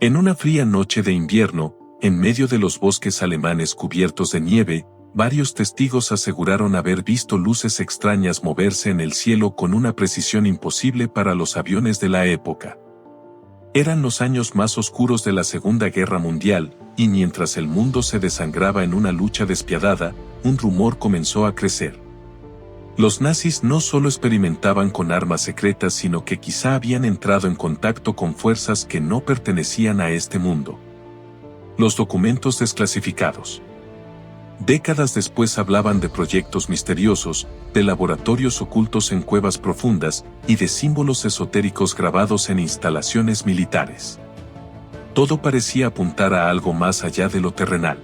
En una fría noche de invierno, en medio de los bosques alemanes cubiertos de nieve, varios testigos aseguraron haber visto luces extrañas moverse en el cielo con una precisión imposible para los aviones de la época. Eran los años más oscuros de la Segunda Guerra Mundial, y mientras el mundo se desangraba en una lucha despiadada, un rumor comenzó a crecer. Los nazis no solo experimentaban con armas secretas, sino que quizá habían entrado en contacto con fuerzas que no pertenecían a este mundo. Los documentos desclasificados. Décadas después hablaban de proyectos misteriosos, de laboratorios ocultos en cuevas profundas y de símbolos esotéricos grabados en instalaciones militares. Todo parecía apuntar a algo más allá de lo terrenal.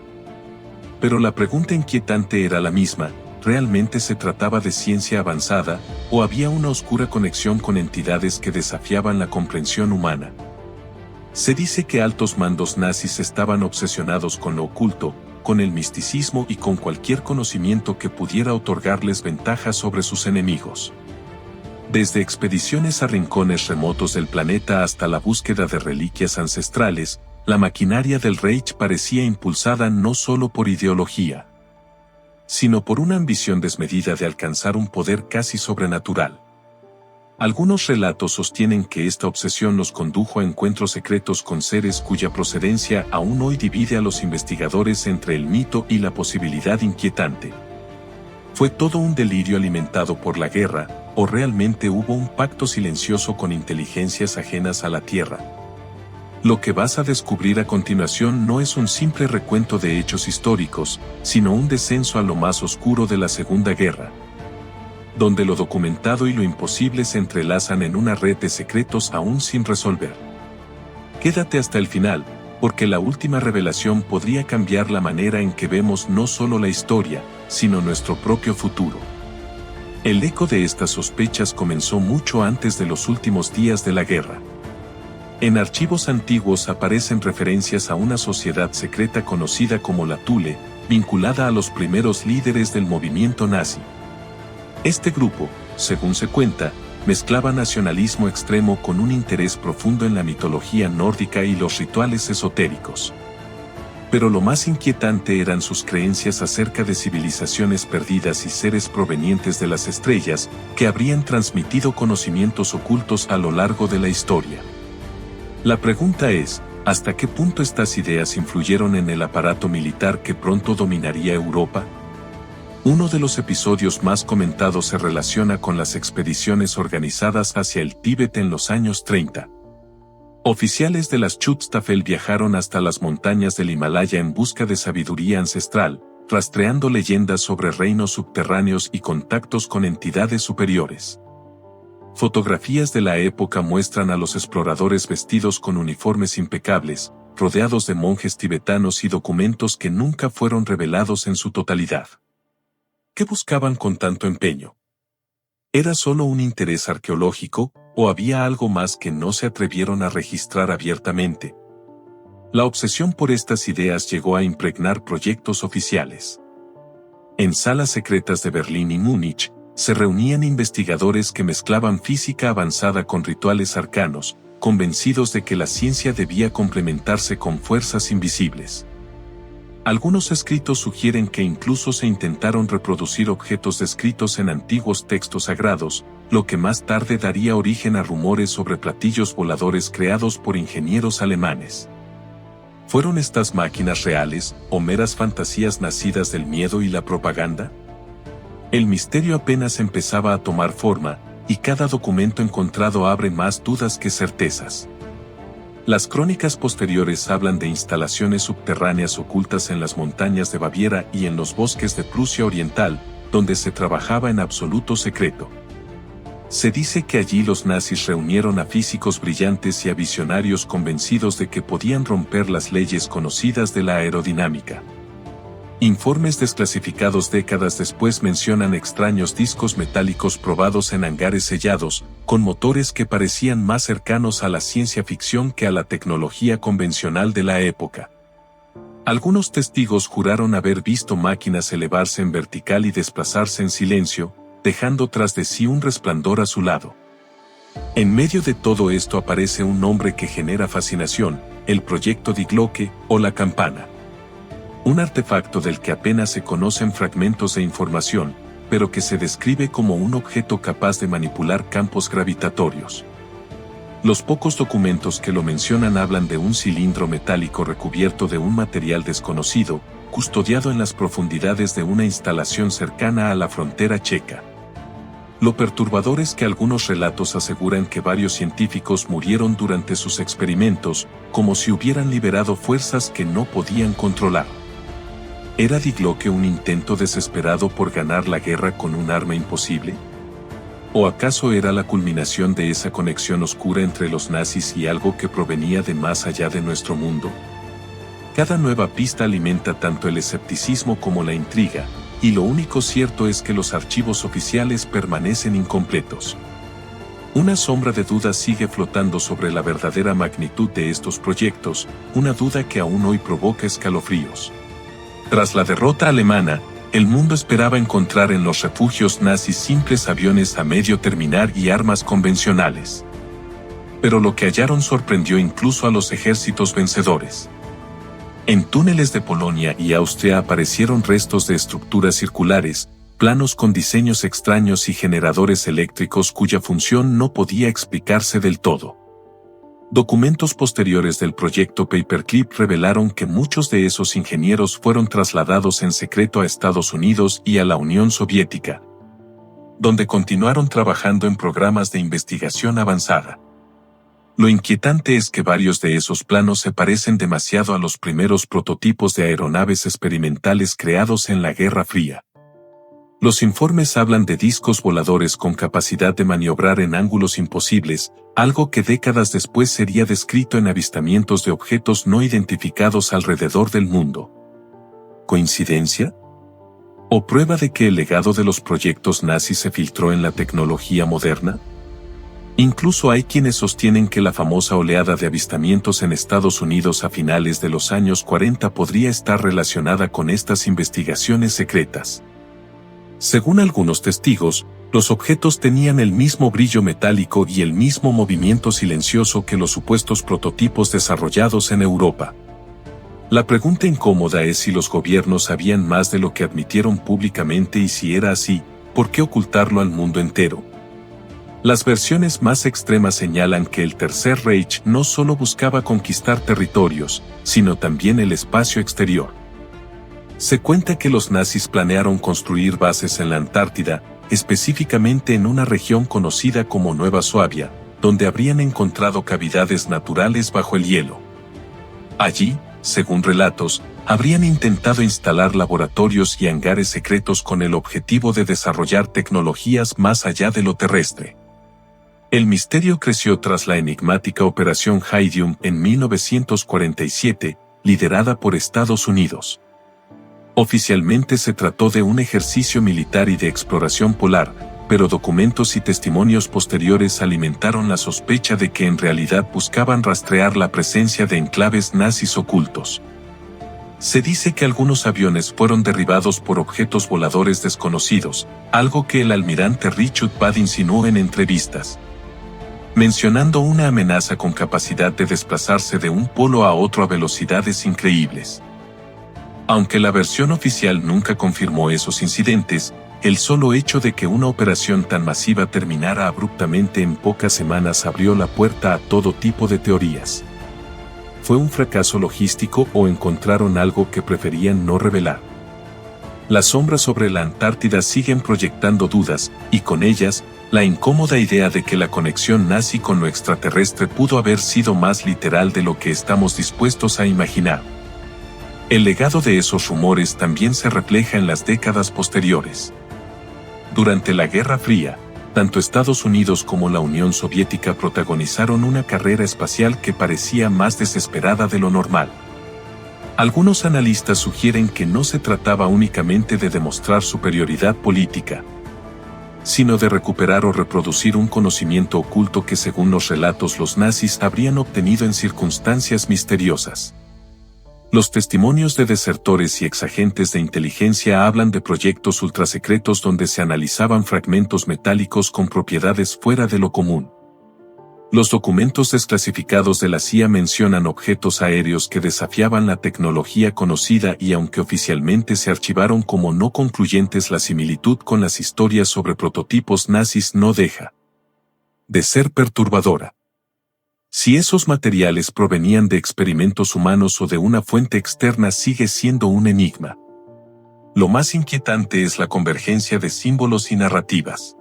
Pero la pregunta inquietante era la misma: ¿realmente se trataba de ciencia avanzada, o había una oscura conexión con entidades que desafiaban la comprensión humana? Se dice que altos mandos nazis estaban obsesionados con lo oculto, con el misticismo y con cualquier conocimiento que pudiera otorgarles ventaja sobre sus enemigos. Desde expediciones a rincones remotos del planeta hasta la búsqueda de reliquias ancestrales, la maquinaria del Reich parecía impulsada no solo por ideología, sino por una ambición desmedida de alcanzar un poder casi sobrenatural. Algunos relatos sostienen que esta obsesión los condujo a encuentros secretos con seres cuya procedencia aún hoy divide a los investigadores entre el mito y la posibilidad inquietante. ¿Fue todo un delirio alimentado por la guerra, o realmente hubo un pacto silencioso con inteligencias ajenas a la Tierra? Lo que vas a descubrir a continuación no es un simple recuento de hechos históricos, sino un descenso a lo más oscuro de la Segunda Guerra, donde lo documentado y lo imposible se entrelazan en una red de secretos aún sin resolver. Quédate hasta el final, porque la última revelación podría cambiar la manera en que vemos no solo la historia, sino nuestro propio futuro. El eco de estas sospechas comenzó mucho antes de los últimos días de la guerra. En archivos antiguos aparecen referencias a una sociedad secreta conocida como la Thule, vinculada a los primeros líderes del movimiento nazi. Este grupo, según se cuenta, mezclaba nacionalismo extremo con un interés profundo en la mitología nórdica y los rituales esotéricos. Pero lo más inquietante eran sus creencias acerca de civilizaciones perdidas y seres provenientes de las estrellas, que habrían transmitido conocimientos ocultos a lo largo de la historia. La pregunta es, ¿hasta qué punto estas ideas influyeron en el aparato militar que pronto dominaría Europa? Uno de los episodios más comentados se relaciona con las expediciones organizadas hacia el Tíbet en los años 30. Oficiales de las Schutzstaffel viajaron hasta las montañas del Himalaya en busca de sabiduría ancestral, rastreando leyendas sobre reinos subterráneos y contactos con entidades superiores. Fotografías de la época muestran a los exploradores vestidos con uniformes impecables, rodeados de monjes tibetanos y documentos que nunca fueron revelados en su totalidad. ¿Qué buscaban con tanto empeño? ¿Era solo un interés arqueológico, o había algo más que no se atrevieron a registrar abiertamente? La obsesión por estas ideas llegó a impregnar proyectos oficiales. En salas secretas de Berlín y Múnich, se reunían investigadores que mezclaban física avanzada con rituales arcanos, convencidos de que la ciencia debía complementarse con fuerzas invisibles. Algunos escritos sugieren que incluso se intentaron reproducir objetos descritos en antiguos textos sagrados, lo que más tarde daría origen a rumores sobre platillos voladores creados por ingenieros alemanes. ¿Fueron estas máquinas reales, o meras fantasías nacidas del miedo y la propaganda? El misterio apenas empezaba a tomar forma, y cada documento encontrado abre más dudas que certezas. Las crónicas posteriores hablan de instalaciones subterráneas ocultas en las montañas de Baviera y en los bosques de Prusia Oriental, donde se trabajaba en absoluto secreto. Se dice que allí los nazis reunieron a físicos brillantes y a visionarios convencidos de que podían romper las leyes conocidas de la aerodinámica. Informes desclasificados décadas después mencionan extraños discos metálicos probados en hangares sellados, con motores que parecían más cercanos a la ciencia ficción que a la tecnología convencional de la época. Algunos testigos juraron haber visto máquinas elevarse en vertical y desplazarse en silencio, dejando tras de sí un resplandor azulado. En medio de todo esto aparece un nombre que genera fascinación: el proyecto Die Glocke o la campana. Un artefacto del que apenas se conocen fragmentos de información, pero que se describe como un objeto capaz de manipular campos gravitatorios. Los pocos documentos que lo mencionan hablan de un cilindro metálico recubierto de un material desconocido, custodiado en las profundidades de una instalación cercana a la frontera checa. Lo perturbador es que algunos relatos aseguran que varios científicos murieron durante sus experimentos, como si hubieran liberado fuerzas que no podían controlar. ¿Era Die Glocke un intento desesperado por ganar la guerra con un arma imposible? ¿O acaso era la culminación de esa conexión oscura entre los nazis y algo que provenía de más allá de nuestro mundo? Cada nueva pista alimenta tanto el escepticismo como la intriga, y lo único cierto es que los archivos oficiales permanecen incompletos. Una sombra de duda sigue flotando sobre la verdadera magnitud de estos proyectos, una duda que aún hoy provoca escalofríos. Tras la derrota alemana, el mundo esperaba encontrar en los refugios nazis simples aviones a medio terminar y armas convencionales. Pero lo que hallaron sorprendió incluso a los ejércitos vencedores. En túneles de Polonia y Austria aparecieron restos de estructuras circulares, planos con diseños extraños y generadores eléctricos cuya función no podía explicarse del todo. Documentos posteriores del proyecto Paperclip revelaron que muchos de esos ingenieros fueron trasladados en secreto a Estados Unidos y a la Unión Soviética, donde continuaron trabajando en programas de investigación avanzada. Lo inquietante es que varios de esos planos se parecen demasiado a los primeros prototipos de aeronaves experimentales creados en la Guerra Fría. Los informes hablan de discos voladores con capacidad de maniobrar en ángulos imposibles, algo que décadas después sería descrito en avistamientos de objetos no identificados alrededor del mundo. ¿Coincidencia? ¿O prueba de que el legado de los proyectos nazis se filtró en la tecnología moderna? Incluso hay quienes sostienen que la famosa oleada de avistamientos en Estados Unidos a finales de los años 40 podría estar relacionada con estas investigaciones secretas. Según algunos testigos, los objetos tenían el mismo brillo metálico y el mismo movimiento silencioso que los supuestos prototipos desarrollados en Europa. La pregunta incómoda es si los gobiernos sabían más de lo que admitieron públicamente y si era así, ¿por qué ocultarlo al mundo entero? Las versiones más extremas señalan que el Tercer Reich no solo buscaba conquistar territorios, sino también el espacio exterior. Se cuenta que los nazis planearon construir bases en la Antártida, específicamente en una región conocida como Nueva Suabia, donde habrían encontrado cavidades naturales bajo el hielo. Allí, según relatos, habrían intentado instalar laboratorios y hangares secretos con el objetivo de desarrollar tecnologías más allá de lo terrestre. El misterio creció tras la enigmática Operación Hydium en 1947, liderada por Estados Unidos. Oficialmente se trató de un ejercicio militar y de exploración polar, pero documentos y testimonios posteriores alimentaron la sospecha de que en realidad buscaban rastrear la presencia de enclaves nazis ocultos. Se dice que algunos aviones fueron derribados por objetos voladores desconocidos, algo que el almirante Richard Bad insinuó en entrevistas, mencionando una amenaza con capacidad de desplazarse de un polo a otro a velocidades increíbles. Aunque la versión oficial nunca confirmó esos incidentes, el solo hecho de que una operación tan masiva terminara abruptamente en pocas semanas abrió la puerta a todo tipo de teorías. ¿Fue un fracaso logístico o encontraron algo que preferían no revelar? Las sombras sobre la Antártida siguen proyectando dudas, y con ellas, la incómoda idea de que la conexión nazi con lo extraterrestre pudo haber sido más literal de lo que estamos dispuestos a imaginar. El legado de esos rumores también se refleja en las décadas posteriores. Durante la Guerra Fría, tanto Estados Unidos como la Unión Soviética protagonizaron una carrera espacial que parecía más desesperada de lo normal. Algunos analistas sugieren que no se trataba únicamente de demostrar superioridad política, sino de recuperar o reproducir un conocimiento oculto que según los relatos los nazis habrían obtenido en circunstancias misteriosas. Los testimonios de desertores y exagentes de inteligencia hablan de proyectos ultrasecretos donde se analizaban fragmentos metálicos con propiedades fuera de lo común. Los documentos desclasificados de la CIA mencionan objetos aéreos que desafiaban la tecnología conocida y aunque oficialmente se archivaron como no concluyentes, la similitud con las historias sobre prototipos nazis no deja de ser perturbadora. Si esos materiales provenían de experimentos humanos o de una fuente externa, sigue siendo un enigma. Lo más inquietante es la convergencia de símbolos y narrativas.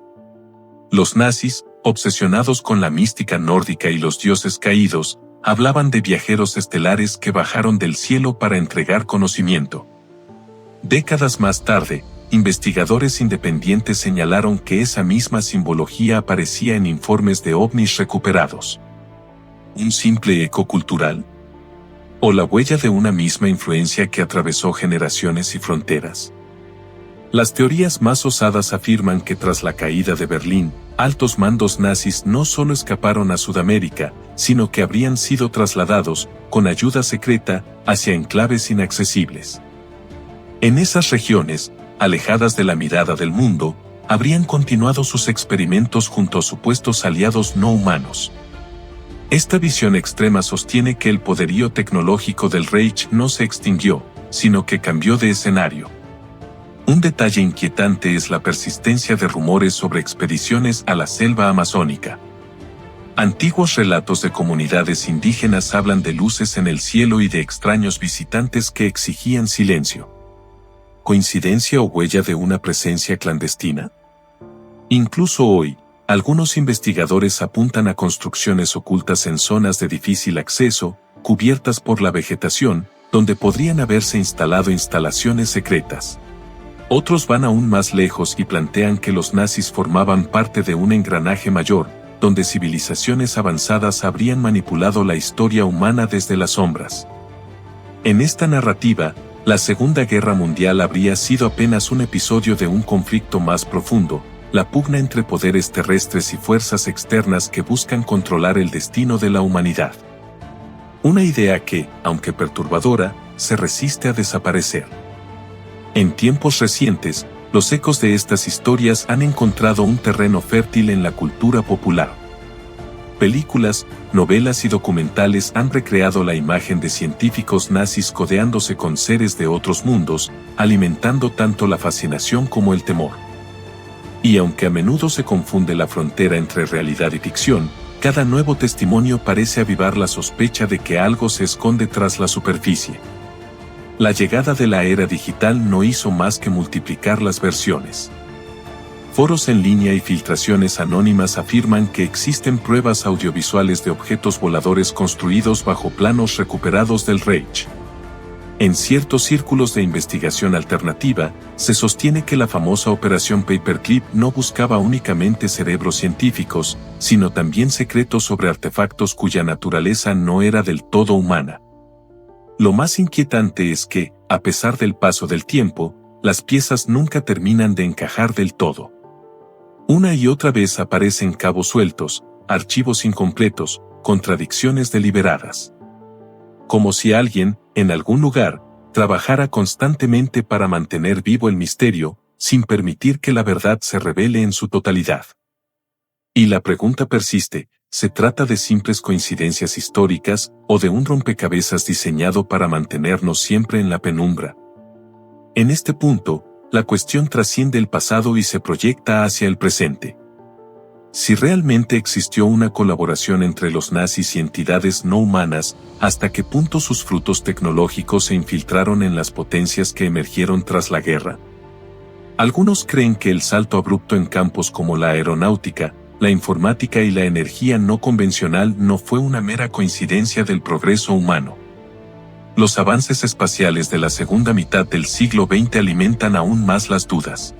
Los nazis, obsesionados con la mística nórdica y los dioses caídos, hablaban de viajeros estelares que bajaron del cielo para entregar conocimiento. Décadas más tarde, investigadores independientes señalaron que esa misma simbología aparecía en informes de ovnis recuperados. ¿Un simple eco cultural? ¿O la huella de una misma influencia que atravesó generaciones y fronteras? Las teorías más osadas afirman que tras la caída de Berlín, altos mandos nazis no solo escaparon a Sudamérica, sino que habrían sido trasladados, con ayuda secreta, hacia enclaves inaccesibles. En esas regiones, alejadas de la mirada del mundo, habrían continuado sus experimentos junto a supuestos aliados no humanos. Esta visión extrema sostiene que el poderío tecnológico del Reich no se extinguió, sino que cambió de escenario. Un detalle inquietante es la persistencia de rumores sobre expediciones a la selva amazónica. Antiguos relatos de comunidades indígenas hablan de luces en el cielo y de extraños visitantes que exigían silencio. ¿Coincidencia o huella de una presencia clandestina? Incluso hoy, algunos investigadores apuntan a construcciones ocultas en zonas de difícil acceso, cubiertas por la vegetación, donde podrían haberse instalado instalaciones secretas. Otros van aún más lejos y plantean que los nazis formaban parte de un engranaje mayor, donde civilizaciones avanzadas habrían manipulado la historia humana desde las sombras. En esta narrativa, la Segunda Guerra Mundial habría sido apenas un episodio de un conflicto más profundo, la pugna entre poderes terrestres y fuerzas externas que buscan controlar el destino de la humanidad. Una idea que, aunque perturbadora, se resiste a desaparecer. En tiempos recientes, los ecos de estas historias han encontrado un terreno fértil en la cultura popular. Películas, novelas y documentales han recreado la imagen de científicos nazis codeándose con seres de otros mundos, alimentando tanto la fascinación como el temor. Y aunque a menudo se confunde la frontera entre realidad y ficción, cada nuevo testimonio parece avivar la sospecha de que algo se esconde tras la superficie. La llegada de la era digital no hizo más que multiplicar las versiones. Foros en línea y filtraciones anónimas afirman que existen pruebas audiovisuales de objetos voladores construidos bajo planos recuperados del Reich. En ciertos círculos de investigación alternativa, se sostiene que la famosa Operación Paperclip no buscaba únicamente cerebros científicos, sino también secretos sobre artefactos cuya naturaleza no era del todo humana. Lo más inquietante es que, a pesar del paso del tiempo, las piezas nunca terminan de encajar del todo. Una y otra vez aparecen cabos sueltos, archivos incompletos, contradicciones deliberadas. Como si alguien, en algún lugar, trabajara constantemente para mantener vivo el misterio, sin permitir que la verdad se revele en su totalidad. Y la pregunta persiste, ¿se trata de simples coincidencias históricas o de un rompecabezas diseñado para mantenernos siempre en la penumbra? En este punto, la cuestión trasciende el pasado y se proyecta hacia el presente. Si realmente existió una colaboración entre los nazis y entidades no humanas, ¿hasta qué punto sus frutos tecnológicos se infiltraron en las potencias que emergieron tras la guerra? Algunos creen que el salto abrupto en campos como la aeronáutica, la informática y la energía no convencional no fue una mera coincidencia del progreso humano. Los avances espaciales de la segunda mitad del siglo XX alimentan aún más las dudas.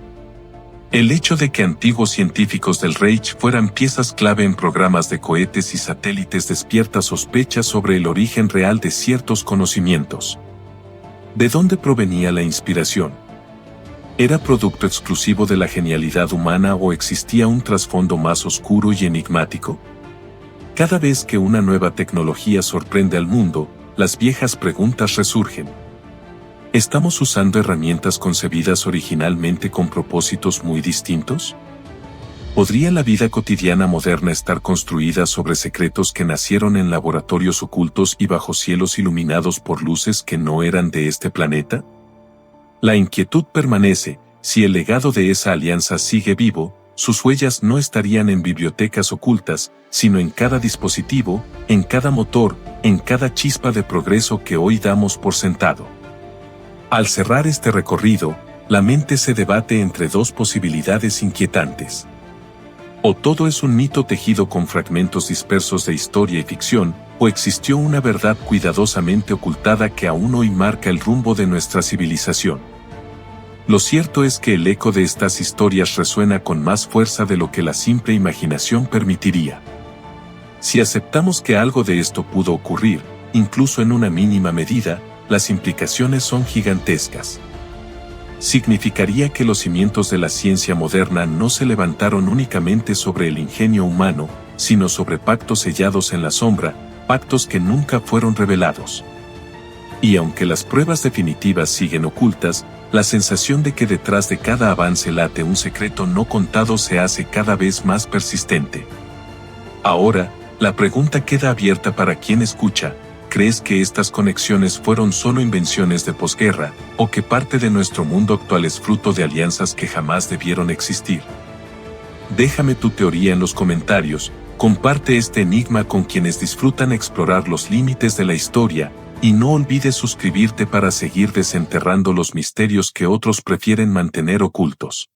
El hecho de que antiguos científicos del Reich fueran piezas clave en programas de cohetes y satélites despierta sospechas sobre el origen real de ciertos conocimientos. ¿De dónde provenía la inspiración? ¿Era producto exclusivo de la genialidad humana o existía un trasfondo más oscuro y enigmático? Cada vez que una nueva tecnología sorprende al mundo, las viejas preguntas resurgen. ¿Estamos usando herramientas concebidas originalmente con propósitos muy distintos? ¿Podría la vida cotidiana moderna estar construida sobre secretos que nacieron en laboratorios ocultos y bajo cielos iluminados por luces que no eran de este planeta? La inquietud permanece: si el legado de esa alianza sigue vivo, sus huellas no estarían en bibliotecas ocultas, sino en cada dispositivo, en cada motor, en cada chispa de progreso que hoy damos por sentado. Al cerrar este recorrido, la mente se debate entre dos posibilidades inquietantes. O todo es un mito tejido con fragmentos dispersos de historia y ficción, o existió una verdad cuidadosamente ocultada que aún hoy marca el rumbo de nuestra civilización. Lo cierto es que el eco de estas historias resuena con más fuerza de lo que la simple imaginación permitiría. Si aceptamos que algo de esto pudo ocurrir, incluso en una mínima medida, las implicaciones son gigantescas. Significaría que los cimientos de la ciencia moderna no se levantaron únicamente sobre el ingenio humano, sino sobre pactos sellados en la sombra, pactos que nunca fueron revelados. Y aunque las pruebas definitivas siguen ocultas, la sensación de que detrás de cada avance late un secreto no contado se hace cada vez más persistente. Ahora, la pregunta queda abierta para quien escucha: ¿crees que estas conexiones fueron solo invenciones de posguerra, o que parte de nuestro mundo actual es fruto de alianzas que jamás debieron existir? Déjame tu teoría en los comentarios, comparte este enigma con quienes disfrutan explorar los límites de la historia, y no olvides suscribirte para seguir desenterrando los misterios que otros prefieren mantener ocultos.